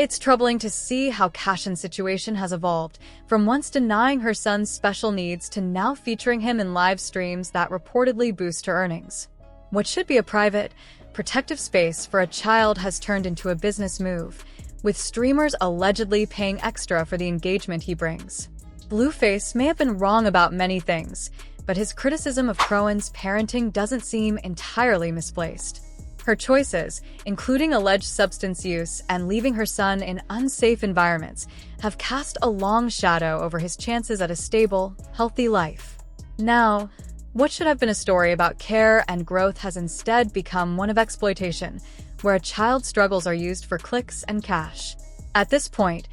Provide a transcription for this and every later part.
It's troubling to see how Chrisean's situation has evolved, from once denying her son's special needs to now featuring him in live streams that reportedly boost her earnings. What should be a private, protective space for a child has turned into a business move, with streamers allegedly paying extra for the engagement he brings. Blueface may have been wrong about many things, but his criticism of Chrisean's parenting doesn't seem entirely misplaced. Her choices, including alleged substance use and leaving her son in unsafe environments, have cast a long shadow over his chances at a stable, healthy life. Now, what should have been a story about care and growth has instead become one of exploitation, where a child's struggles are used for clicks and cash. At this point,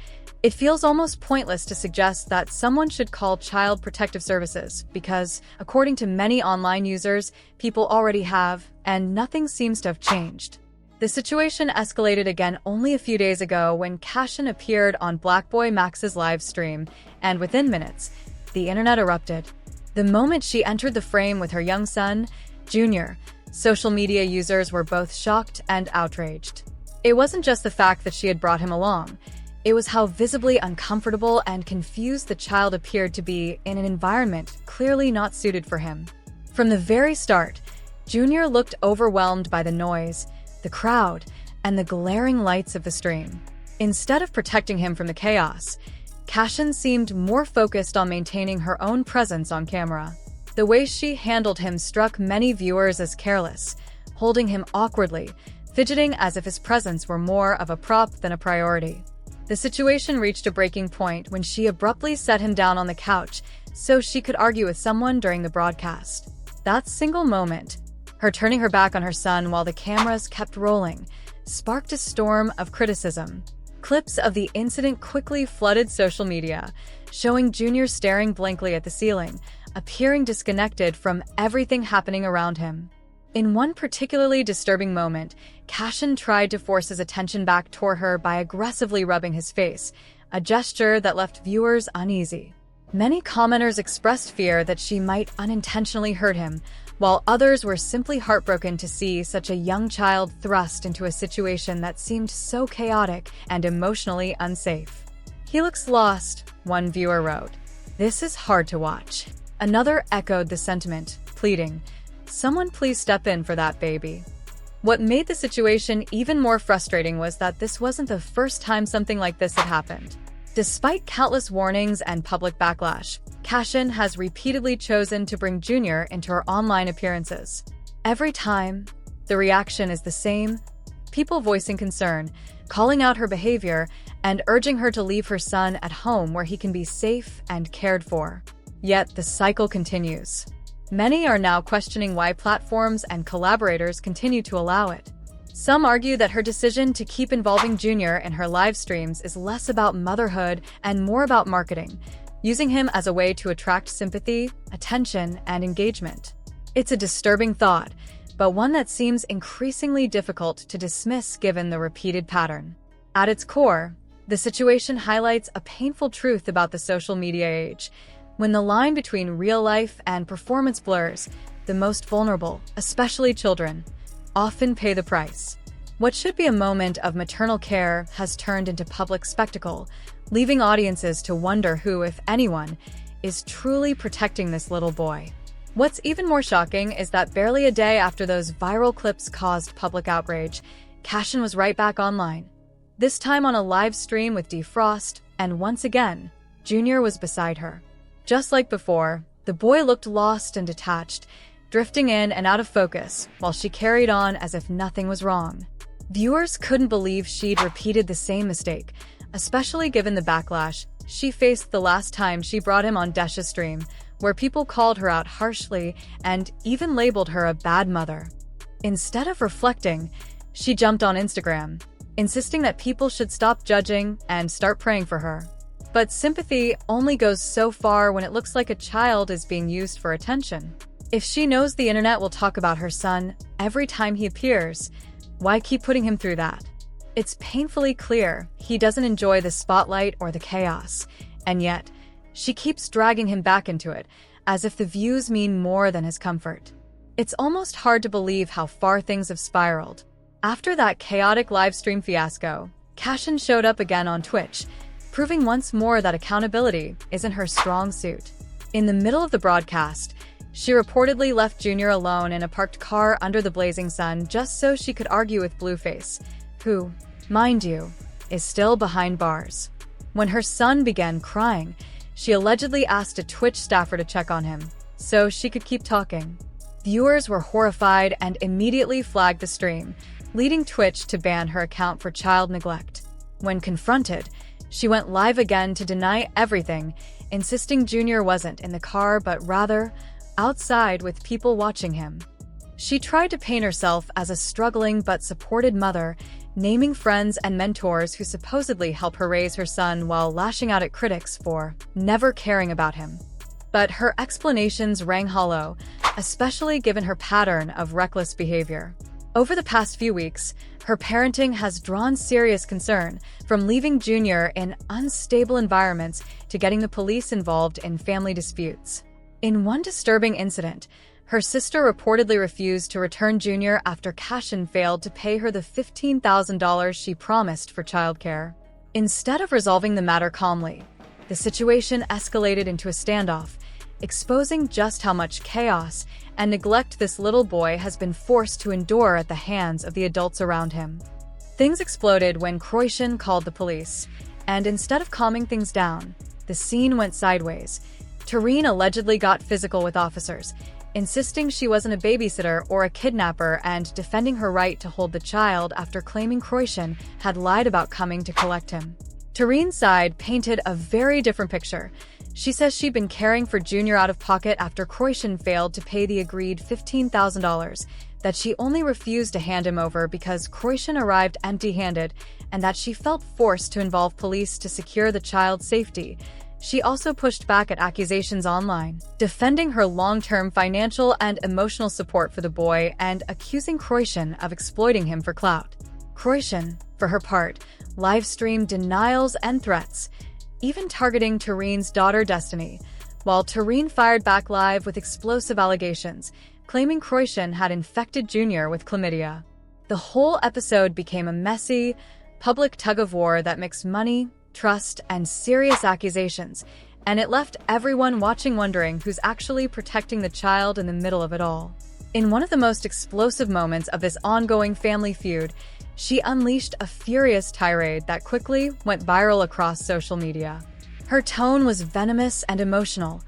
it feels almost pointless to suggest that someone should call Child Protective Services because, according to many online users, people already have, and nothing seems to have changed. The situation escalated again only a few days ago when Chrisean appeared on Black Boy Max's live stream, and within minutes, the internet erupted. The moment she entered the frame with her young son, Jr., social media users were both shocked and outraged. It wasn't just the fact that she had brought him along. It was how visibly uncomfortable and confused the child appeared to be in an environment clearly not suited for him. From the very start, Jr. looked overwhelmed by the noise, the crowd, and the glaring lights of the stream. Instead of protecting him from the chaos, Chrisean seemed more focused on maintaining her own presence on camera. The way she handled him struck many viewers as careless, holding him awkwardly, fidgeting as if his presence were more of a prop than a priority. The situation reached a breaking point when she abruptly set him down on the couch so she could argue with someone during the broadcast. That single moment, her turning her back on her son while the cameras kept rolling, sparked a storm of criticism. Clips of the incident quickly flooded social media, showing Jr. staring blankly at the ceiling, appearing disconnected from everything happening around him. In one particularly disturbing moment, Chrisean tried to force his attention back toward her by aggressively rubbing his face, a gesture that left viewers uneasy. Many commenters expressed fear that she might unintentionally hurt him, while others were simply heartbroken to see such a young child thrust into a situation that seemed so chaotic and emotionally unsafe. "He looks lost," one viewer wrote. "This is hard to watch." Another echoed the sentiment, pleading, "Someone please step in for that baby." What made the situation even more frustrating was that this wasn't the first time something like this had happened. Despite countless warnings and public backlash, Chrisean has repeatedly chosen to bring Jr. into her online appearances. Every time, the reaction is the same: people voicing concern, calling out her behavior, and urging her to leave her son at home where he can be safe and cared for. Yet the cycle continues. Many are now questioning why platforms and collaborators continue to allow it. Some argue that her decision to keep involving Jr. in her live streams is less about motherhood and more about marketing, using him as a way to attract sympathy, attention, and engagement. It's a disturbing thought, but one that seems increasingly difficult to dismiss given the repeated pattern. At its core, the situation highlights a painful truth about the social media age. When the line between real life and performance blurs, the most vulnerable, especially children, often pay the price. What should be a moment of maternal care has turned into public spectacle, leaving audiences to wonder who, if anyone, is truly protecting this little boy. What's even more shocking is that barely a day after those viral clips caused public outrage, Chrisean was right back online. This time on a live stream with Defrost, and once again, Jr. was beside her. Just like before, the boy looked lost and detached, drifting in and out of focus while she carried on as if nothing was wrong. Viewers couldn't believe she'd repeated the same mistake, especially given the backlash she faced the last time she brought him on Desh's stream, where people called her out harshly and even labeled her a bad mother. Instead of reflecting, she jumped on Instagram, insisting that people should stop judging and start praying for her. But sympathy only goes so far when it looks like a child is being used for attention. If she knows the internet will talk about her son every time he appears, why keep putting him through that? It's painfully clear he doesn't enjoy the spotlight or the chaos, and yet, she keeps dragging him back into it, as if the views mean more than his comfort. It's almost hard to believe how far things have spiraled. After that chaotic livestream fiasco, Chrisean showed up again on Twitch, proving once more that accountability isn't her strong suit. In the middle of the broadcast, she reportedly left Jr alone in a parked car under the blazing sun just so she could argue with Blueface, who, mind you, is still behind bars. When her son began crying, she allegedly asked a Twitch staffer to check on him, so she could keep talking. Viewers were horrified and immediately flagged the stream, leading Twitch to ban her account for child neglect. When confronted, she went live again to deny everything, insisting Jr wasn't in the car but rather outside with people watching him. She tried to paint herself as a struggling but supported mother, naming friends and mentors who supposedly help her raise her son while lashing out at critics for never caring about him. But her explanations rang hollow, especially given her pattern of reckless behavior. Over the past few weeks, her parenting has drawn serious concern, from leaving Jr in unstable environments to getting the police involved in family disputes. In one disturbing incident, her sister reportedly refused to return Jr after Chrisean failed to pay her the $15,000 she promised for childcare. Instead of resolving the matter calmly, the situation escalated into a standoff, exposing just how much chaos and neglect this little boy has been forced to endure at the hands of the adults around him. Things exploded when Chrisean called the police, and instead of calming things down, the scene went sideways. Jonathin allegedly got physical with officers, insisting she wasn't a babysitter or a kidnapper and defending her right to hold the child after claiming Chrisean had lied about coming to collect him. Jonathin's side painted a very different picture. She says she'd been caring for Jr out of pocket after Chrisean failed to pay the agreed $15,000, that she only refused to hand him over because Chrisean arrived empty-handed, and that she felt forced to involve police to secure the child's safety. She also pushed back at accusations online, defending her long-term financial and emotional support for the boy and accusing Chrisean of exploiting him for clout. Chrisean, for her part, live-streamed denials and threats, even targeting Jonathin's daughter Destiny, while Jonathin fired back live with explosive allegations, claiming Chrisean had infected Jr with chlamydia. The whole episode became a messy, public tug-of-war that mixed money, trust, and serious accusations, and it left everyone watching wondering who's actually protecting the child in the middle of it all. In one of the most explosive moments of this ongoing family feud, she unleashed a furious tirade that quickly went viral across social media. Her tone was venomous and emotional,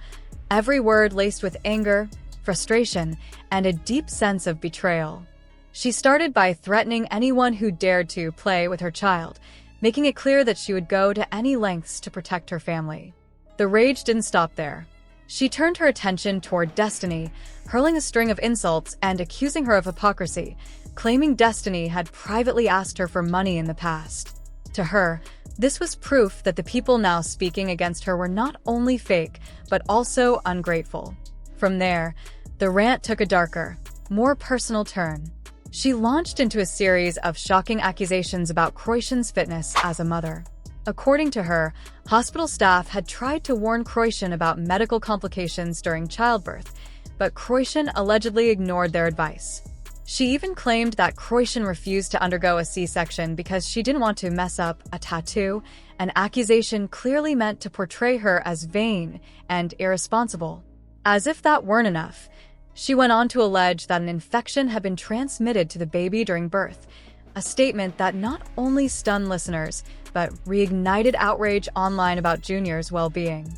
every word laced with anger, frustration, and a deep sense of betrayal. She started by threatening anyone who dared to play with her child, making it clear that she would go to any lengths to protect her family. The rage didn't stop there. She turned her attention toward Destiny, hurling a string of insults and accusing her of hypocrisy, claiming Destiny had privately asked her for money in the past. To her, this was proof that the people now speaking against her were not only fake, but also ungrateful. From there, the rant took a darker, more personal turn. She launched into a series of shocking accusations about Chrisean's fitness as a mother. According to her, hospital staff had tried to warn Chrisean about medical complications during childbirth, but Chrisean allegedly ignored their advice. She even claimed that Chrisean refused to undergo a C-section because she didn't want to mess up a tattoo, an accusation clearly meant to portray her as vain and irresponsible. As if that weren't enough, she went on to allege that an infection had been transmitted to the baby during birth, a statement that not only stunned listeners, but reignited outrage online about Jr.'s well-being.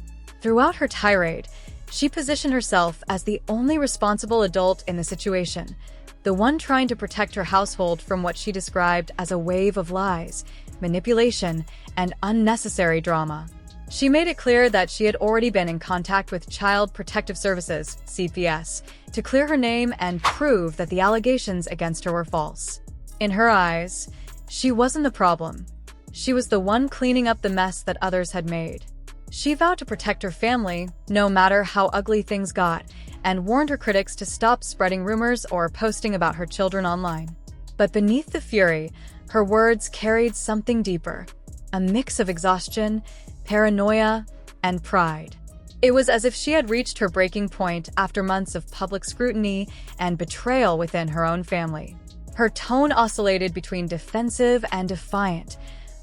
Throughout her tirade, she positioned herself as the only responsible adult in the situation, the one trying to protect her household from what she described as a wave of lies, manipulation, and unnecessary drama. She made it clear that she had already been in contact with Child Protective Services, CPS, to clear her name and prove that the allegations against her were false. In her eyes, she wasn't the problem. She was the one cleaning up the mess that others had made. She vowed to protect her family, no matter how ugly things got, and warned her critics to stop spreading rumors or posting about her children online. But beneath the fury, her words carried something deeper, a mix of exhaustion, paranoia, and pride. It was as if she had reached her breaking point after months of public scrutiny and betrayal within her own family. Her tone oscillated between defensive and defiant,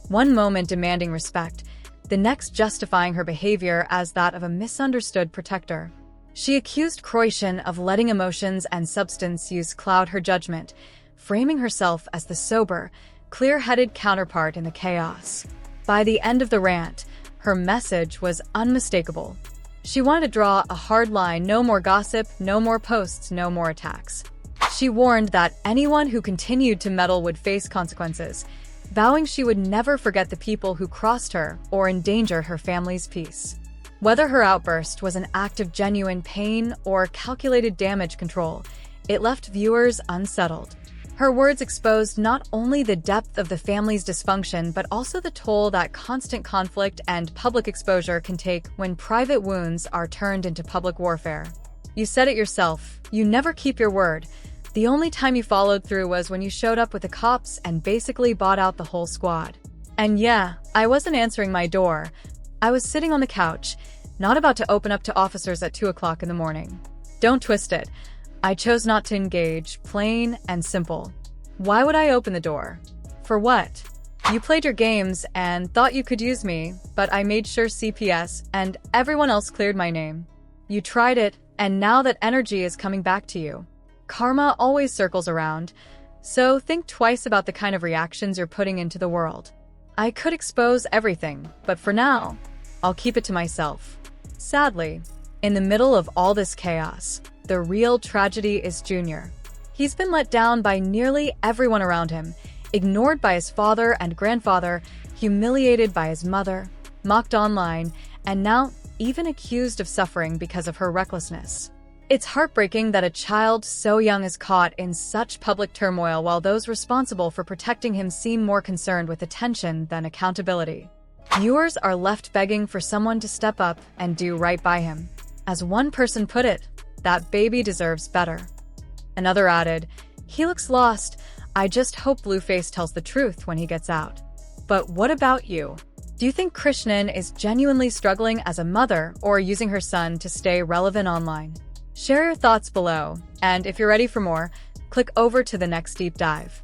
One moment demanding respect, the next justifying her behavior as that of a misunderstood protector. She accused Chrisean of letting emotions and substance use cloud her judgment, framing herself as the sober, clear-headed counterpart in the chaos. By the end of the rant, her message was unmistakable. She wanted to draw a hard line: no more gossip, no more posts, no more attacks. She warned that anyone who continued to meddle would face consequences, vowing she would never forget the people who crossed her or endangered her family's peace. Whether her outburst was an act of genuine pain or calculated damage control, it left viewers unsettled. Her words exposed not only the depth of the family's dysfunction but also the toll that constant conflict and public exposure can take when private wounds are turned into public warfare. You said it yourself, you never keep your word. The only time you followed through was when you showed up with the cops and basically bought out the whole squad. And yeah, I wasn't answering my door. I was sitting on the couch, not about to open up to officers at 2 o'clock in the morning. Don't twist it. I chose not to engage, plain and simple. Why would I open the door? For what? You played your games and thought you could use me, but I made sure CPS and everyone else cleared my name. You tried it, and now that energy is coming back to you. Karma always circles around, so think twice about the kind of reactions you're putting into the world. I could expose everything, but for now, I'll keep it to myself. Sadly, in the middle of all this chaos, the real tragedy is Junior. He's been let down by nearly everyone around him, ignored by his father and grandfather, humiliated by his mother, mocked online, and now even accused of suffering because of her recklessness. It's heartbreaking that a child so young is caught in such public turmoil while those responsible for protecting him seem more concerned with attention than accountability. Viewers are left begging for someone to step up and do right by him. As one person put it, that baby deserves better. Another added, he looks lost. I just hope Blueface tells the truth when he gets out. But what about you? Do you think Chrisean is genuinely struggling as a mother or using her son to stay relevant online? Share your thoughts below, and if you're ready for more, click over to the next deep dive.